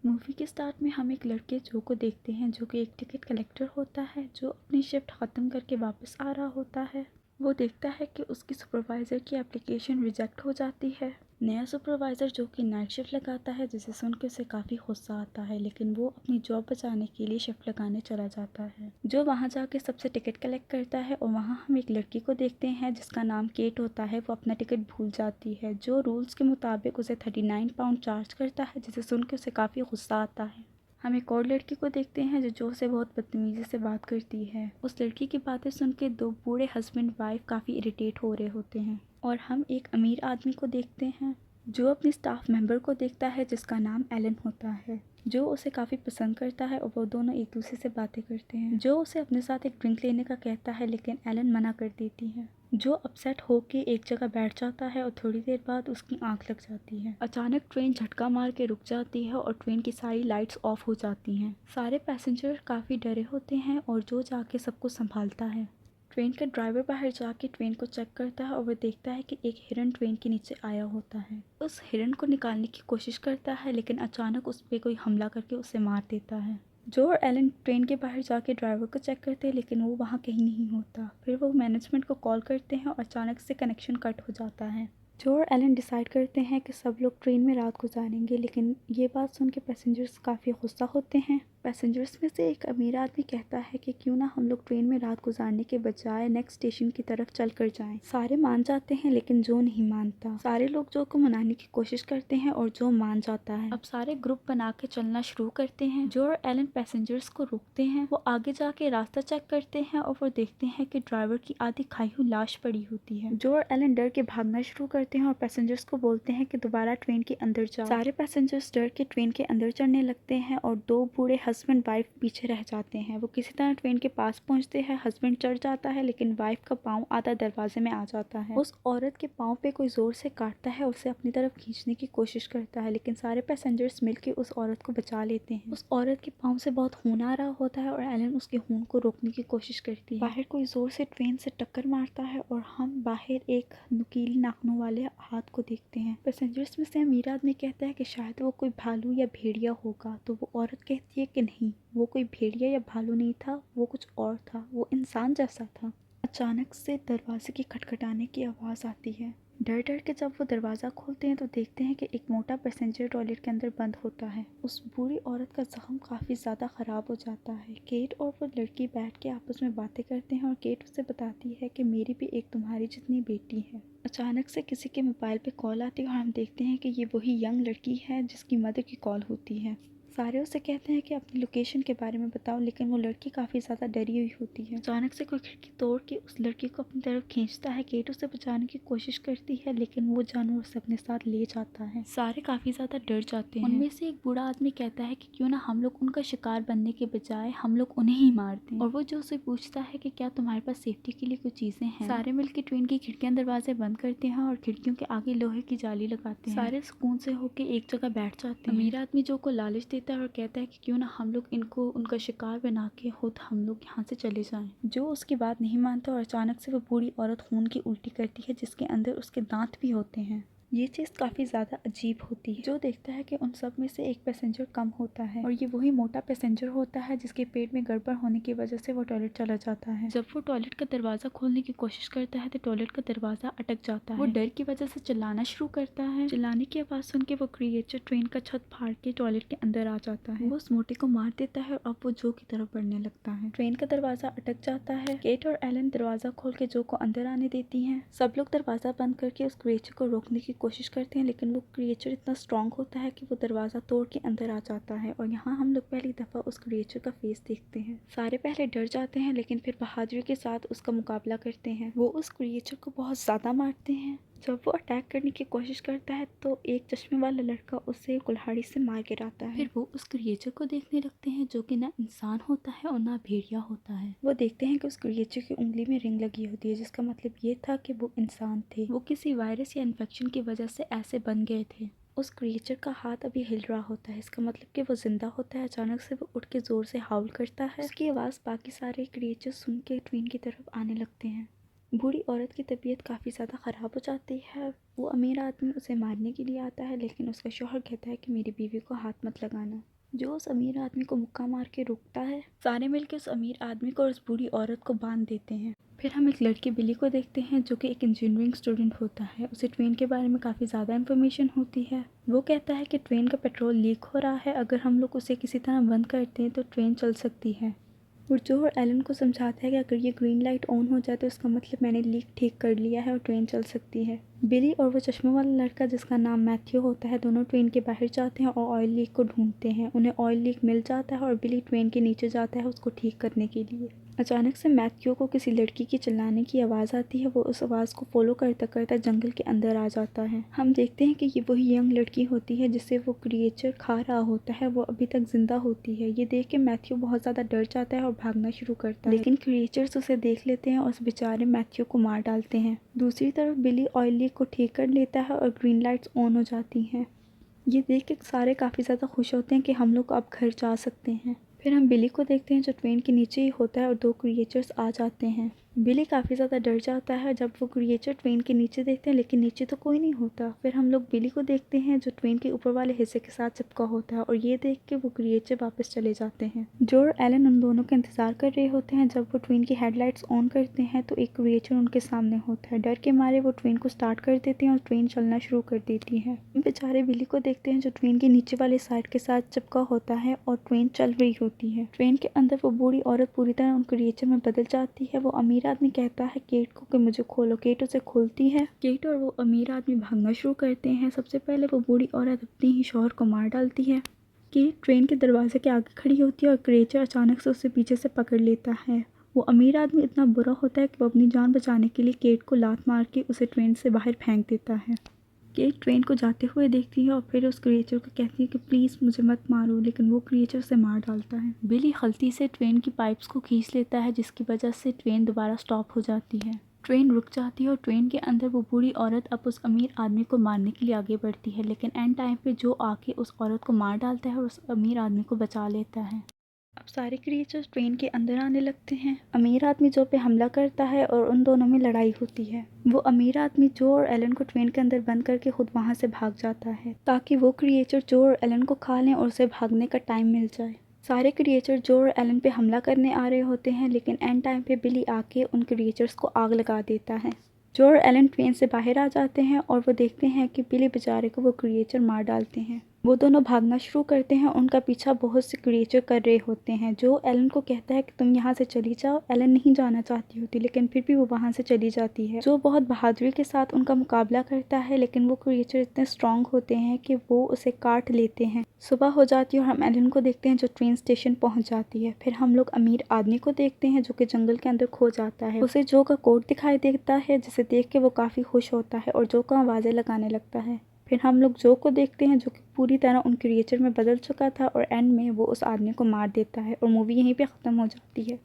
Movie के start में हम एक लड़के जो को देखते हैं जो कि एक टिकट कलेक्टर होता है जो अपनी शिफ्ट ख़त्म करके वापस आ रहा होता है। वो देखता है कि उसकी सुपरवाइज़र की एप्लीकेशन रिजेक्ट हो जाती है। नया सुपरवाइज़र जो कि नाइट शिफ्ट लगाता है जिसे सुन के उसे काफ़ी गुस्सा आता है, लेकिन वो अपनी जॉब बचाने के लिए शिफ्ट लगाने चला जाता है। जो वहाँ जाके सबसे टिकट कलेक्ट करता है और वहाँ हम एक लड़की को देखते हैं जिसका नाम केट होता है। वो अपना टिकट भूल जाती है जो रूल्स के मुताबिक उसे 39 पाउंड चार्ज करता है, जिसे सुन के उसे काफ़ी गुस्सा आता है। हम एक और लड़की को देखते हैं जो से बहुत बदतमीज़ी से बात करती है। उस लड़की की बातें सुन के दो बूढ़े हस्बैंड वाइफ काफ़ी इरिटेट हो रहे होते हैं। और हम एक अमीर आदमी को देखते हैं जो अपनी स्टाफ मेंबर को देखता है जिसका नाम एलन होता है, जो उसे काफ़ी पसंद करता है और वो दोनों एक दूसरे से बातें करते हैं। जो उसे अपने साथ एक ड्रिंक लेने का कहता है लेकिन एलन मना कर देती है। जो अपसेट होके एक जगह बैठ जाता है और थोड़ी देर बाद उसकी आंख लग जाती है। अचानक ट्रेन झटका मार के रुक जाती है और ट्रेन की सारी लाइट्स ऑफ हो जाती हैं। सारे पैसेंजर काफ़ी डरे होते हैं और जो जाके सबको संभालता है। ट्रेन का ड्राइवर बाहर जाके ट्रेन को चेक करता है और वह देखता है कि एक हिरन ट्रेन के नीचे आया होता है। उस हिरन को निकालने की कोशिश करता है लेकिन अचानक उस पर कोई हमला करके उसे मार देता है। जो और एलन ट्रेन के बाहर जाके ड्राइवर को चेक करते हैं लेकिन वो वहाँ कहीं नहीं होता। फिर वो मैनेजमेंट को कॉल करते हैं और अचानक से कनेक्शन कट हो जाता है। जो और एलन डिसाइड करते हैं कि सब लोग ट्रेन में रात गुजारेंगे, लेकिन ये बात सुन के पैसेंजर्स काफ़ी गुस्सा होते हैं। पैसेंजर्स में से एक अमीर आदमी कहता है कि क्यों ना हम लोग ट्रेन में रात गुजारने के बजाय नेक्स्ट स्टेशन की तरफ चल कर जाएं। सारे मान जाते हैं लेकिन जो नहीं मानता। सारे लोग जो को मनाने की कोशिश करते हैं और जो मान जाता है। अब सारे ग्रुप बना के चलना शुरू करते हैं। जो और एलन पैसेंजर्स को रोकते हैं। वो आगे जाके रास्ता चेक करते हैं और वो देखते हैं कि ड्राइवर की आधी खाई हुई लाश पड़ी होती है। जो और एलन डर के भागना शुरू करते हैं और पैसेंजर्स को बोलते हैं कि दोबारा ट्रेन के अंदर जाओ। सारे पैसेंजर्स डर के ट्रेन के अंदर चढ़ने लगते हैं और दो बूढ़े हस्बैंड वाइफ पीछे रह जाते हैं। वो किसी तरह ट्रेन के पास पहुंचते हैं। हस्बैंड चढ़ जाता है लेकिन वाइफ का पाँव आधा दरवाजे में आ जाता है। उस औरत के पाँव पे कोई जोर से काटता है, उसे अपनी तरफ खींचने की कोशिश करता है लेकिन सारे पैसेंजर्स मिलकर उस औरत को बचा लेते हैं। उस औरत के पाँव से बहुत खून आ रहा होता है और एलन उसके खून को रोकने की कोशिश करती है। बाहर कोई जोर से ट्रेन से टक्कर मारता है और हम बाहर एक नुकीली नाखूनों वाले हाथ को देखते हैं। पैसेंजर्स में से अमीर आदमी कहता है कि शायद वो कोई भालू या भेड़िया होगा, तो वो औरत कहती है कि नहीं, वो कोई भेड़िया या भालू नहीं था, वो कुछ और था, वो इंसान जैसा था। अचानक से दरवाजे की खटखटाने की आवाज़ आती है। डर डर के जब वो दरवाज़ा खोलते हैं तो देखते हैं कि एक मोटा पैसेंजर टॉयलेट के अंदर बंद होता है। उस बूढ़ी औरत का जख्म काफ़ी ज़्यादा ख़राब हो जाता है। केट और वो लड़की बैठ के आपस में बातें करते हैं और केट उसे बताती है कि मेरी भी एक तुम्हारी जितनी बेटी है। अचानक से किसी के मोबाइल पे कॉल आती है और हम देखते हैं कि ये वही यंग लड़की है जिसकी मदर की कॉल होती है। सारे उससे कहते हैं कि अपनी लोकेशन के बारे में बताओ, लेकिन वो लड़की काफ़ी ज़्यादा डरी हुई होती है। अचानक से कोई खिड़की तोड़ के उस लड़की को अपनी तरफ खींचता है। केट उसे बचाने की कोशिश करती है लेकिन वो जानवर उसे अपने साथ ले जाता है। सारे काफ़ी ज़्यादा डर जाते हैं। उनमें से एक बूढ़ा आदमी कहता है कि क्यों ना हम लोग उनका शिकार बनने के बजाय हम लोग उन्हें ही मार दें। और वो जो उसे पूछता है कि क्या तुम्हारे पास सेफ्टी के लिए कुछ चीज़ें हैं। सारे मिलकर ट्रेन की खिड़कियां दरवाजे बंद करते हैं और खिड़कियों के आगे लोहे की जाली लगाते हैं। सारे सुकून से होके एक जगह बैठ जाते हैं। अमीर आदमी जो को लालच देता है और कहता है कि क्यों ना हम लोग इनको उनका शिकार बना के खुद हम लोग यहाँ से चले जाएं। जो उसकी बात नहीं मानता और अचानक से वो बूढ़ी औरत खून की उल्टी करती है जिसके अंदर उसके दांत भी होते हैं। ये चीज़ काफ़ी ज़्यादा अजीब होती है। जो देखता है कि उन सब में से एक पैसेंजर कम होता है और ये वही मोटा पैसेंजर होता है जिसके पेट में गड़बड़ होने की वजह से वो टॉयलेट चला जाता है। जब वो टॉयलेट का दरवाज़ा खोलने की कोशिश करता है तो टॉयलेट का दरवाज़ा अटक जाता है। वो डर की वजह से चिल्लाना शुरू करता है। चिल्लाने की आवाज़ सुन के वो क्रिएचर ट्रेन का छत फाड़ के टॉयलेट के अंदर आ जाता है। वो उस मोटे को मार देता है और अब वो जो की तरफ बढ़ने लगता है। ट्रेन का दरवाज़ा अटक जाता है। केट और एलन दरवाज़ा खोल के जो को अंदर आने देती हैं। सब लोग दरवाज़ा बंद करके उस क्रिएचर को रोकने की कोशिश करते हैं लेकिन वो क्रिएचर इतना स्ट्रांग होता है कि वो दरवाज़ा तोड़ के अंदर आ जाता है। और यहाँ हम लोग पहली दफ़ा उस क्रिएचर का फेस देखते हैं। सारे पहले डर जाते हैं लेकिन फिर बहादुरी के साथ उसका मुकाबला करते हैं। वो उस क्रिएचर को बहुत ज़्यादा मारते हैं। जब वो अटैक करने की कोशिश करता है तो एक चश्मे वाला लड़का उसे कुल्हाड़ी से मार गिराता है। फिर वो उस क्रिएचर को देखने लगते हैं जो कि ना इंसान होता है और ना भेड़िया होता है। वो देखते हैं कि उस क्रिएचर की उंगली में रिंग लगी होती है जिसका मतलब ये था कि वो इंसान थे। वो किसी वायरस या इन्फेक्शन की वजह से ऐसे बन गए थे। उस क्रिएचर का हाथ अभी हिल रहा होता है, इसका मतलब कि वो जिंदा होता है। अचानक से वो उठ के जोर से हाउल करता है। उसकी आवाज़ बाकी सारे क्रिएचर सुन के ट्रेन की तरफ आने लगते हैं। बूढ़ी औरत की तबीयत काफ़ी ज़्यादा ख़राब हो जाती है। वो अमीर आदमी उसे मारने के लिए आता है, लेकिन उसका शौहर कहता है कि मेरी बीवी को हाथ मत लगाना, जो उस अमीर आदमी को मुक्का मार के रोकता है। सारे मिलकर उस अमीर आदमी को और उस बूढ़ी औरत को बांध देते हैं। फिर हम एक लड़की बिली को देखते हैं जो कि एक इंजीनियरिंग स्टूडेंट होता है। उसे ट्रेन के बारे में काफ़ी ज़्यादा इन्फॉर्मेशन होती है। वो कहता है कि ट्रेन का पेट्रोल लीक हो रहा है, अगर हम लोग उसे किसी तरह बंद करते हैं तो ट्रेन चल सकती है। और जो एलन को समझाता है कि अगर ये ग्रीन लाइट ऑन हो जाए तो इसका मतलब मैंने लीक ठीक कर लिया है और ट्रेन चल सकती है। बिली और वो चश्मे वाला लड़का जिसका नाम मैथ्यू होता है, दोनों ट्रेन के बाहर जाते हैं और ऑयल लीक को ढूंढते हैं। उन्हें ऑयल लीक मिल जाता है और बिली ट्रेन के नीचे जाता है उसको ठीक करने के लिए। अचानक से मैथ्यू को किसी लड़की की चिल्लाने की आवाज़ आती है। वो उस आवाज़ को फॉलो करता करता जंगल के अंदर आ जाता है। हम देखते हैं कि ये वही यंग लड़की होती है जिसे वो क्रिएचर खा रहा होता है। वो अभी तक जिंदा होती है। ये देख के मैथ्यू बहुत ज़्यादा डर जाता है और भागना शुरू करता है, लेकिन क्रिएचर्स उसे देख लेते हैं और उस बेचारे मैथ्यू को मार डालते हैं। दूसरी तरफ बिली ऑयल लीक को ठीक कर लेता है और ग्रीन लाइट्स ऑन हो जाती हैं। ये देख के सारे काफ़ी ज़्यादा खुश होते हैं कि हम लोग अब घर जा सकते हैं। फिर हम बिली को देखते हैं जो ट्रेन के नीचे ही होता है और दो क्रिएचर्स आ जाते हैं। बिली काफ़ी ज़्यादा डर जाता है जब वो क्रिएचर ट्रेन के नीचे देखते हैं, लेकिन नीचे तो कोई नहीं होता। फिर हम लोग बिली को देखते हैं जो ट्रेन के ऊपर वाले हिस्से के साथ चिपका होता है और ये देख के वो क्रिएचर वापस चले जाते हैं। जो और एलन उन दोनों का इंतज़ार कर रहे होते हैं। जब वो ट्रेन की हेडलाइट्स ऑन करते हैं तो एक क्रिएचर उनके सामने होता है। डर के मारे वो ट्रेन को स्टार्ट कर देते हैं और ट्रेन चलना शुरू कर देती है। हम बेचारे बिली को देखते हैं जो ट्रेन के नीचे वाले साइड के साथ चिपका होता है और ट्रेन चल रही होती है। ट्रेन के अंदर वो बूढ़ी औरत पूरी तरह उन क्रिएचर में बदल जाती है। वो अमीर आदमी कहता है केट को कि मुझे खोलो। केट उसे खोलती है। केट और वो अमीर आदमी भागना शुरू करते हैं। सबसे पहले वो बूढ़ी औरत अपने ही शौहर को मार डालती है। केट ट्रेन के दरवाजे के आगे खड़ी होती है और क्रिएचर अचानक से उसे पीछे से पकड़ लेता है। वो अमीर आदमी इतना बुरा होता है कि वो अपनी जान बचाने के लिए केट को लात मार के उसे ट्रेन से बाहर फेंक देता है। केट ट्रेन को जाते हुए देखती है और फिर उस क्रिएचर को कहती है कि प्लीज़ मुझे मत मारो, लेकिन वो क्रिएचर उसे मार डालता है। बिली गलती से ट्रेन की पाइप्स को खींच लेता है जिसकी वजह से ट्रेन दोबारा स्टॉप हो जाती है। ट्रेन रुक जाती है और ट्रेन के अंदर वो बूढ़ी औरत अब उस अमीर आदमी को मारने के लिए आगे बढ़ती है, लेकिन एंड टाइम पे जो आके उस औरत को मार डालता है और उस अमीर आदमी को बचा लेता है। अब सारे क्रिएचर्स ट्रेन के अंदर आने लगते हैं। अमीर आदमी जो पे हमला करता है और उन दोनों में लड़ाई होती है। वो अमीर आदमी जो और एलन को ट्रेन के अंदर बंद करके खुद वहाँ से भाग जाता है ताकि वो क्रिएचर जो और एलन को खा लें और उसे भागने का टाइम मिल जाए। सारे क्रिएचर जो और एलन पे हमला करने आ रहे होते हैं, लेकिन एंड टाइम पे बिली आके उन क्रिएचर्स को आग लगा देता है। जो और एलन ट्रेन से बाहर आ जाते हैं और वो देखते हैं कि बिली बेचारे को वो क्रिएचर मार डालते हैं। वो दोनों भागना शुरू करते हैं। उनका पीछा बहुत से क्रिएचर कर रहे होते हैं। जो एलन को कहता है कि तुम यहाँ से चली जाओ। एलन नहीं जाना चाहती होती, लेकिन फिर भी वो वहाँ से चली जाती है। जो बहुत बहादुरी के साथ उनका मुकाबला करता है, लेकिन वो क्रिएचर इतने स्ट्रांग होते हैं कि वो उसे काट लेते हैं। सुबह हो जाती है और हम एलन को देखते हैं जो ट्रेन स्टेशन पहुँच जाती है। फिर हम लोग अमीर आदमी को देखते हैं जो कि जंगल के अंदर खो जाता है। उसे जो का कोट दिखाई देता है जिसे देख के वो काफ़ी खुश होता है और जो का आवाज़ें लगाने लगता है। फिर हम लोग जो को देखते हैं जो कि पूरी तरह उन क्रिएचर में बदल चुका था और एंड में वो उस आदमी को मार देता है और मूवी यहीं पे ख़त्म हो जाती है।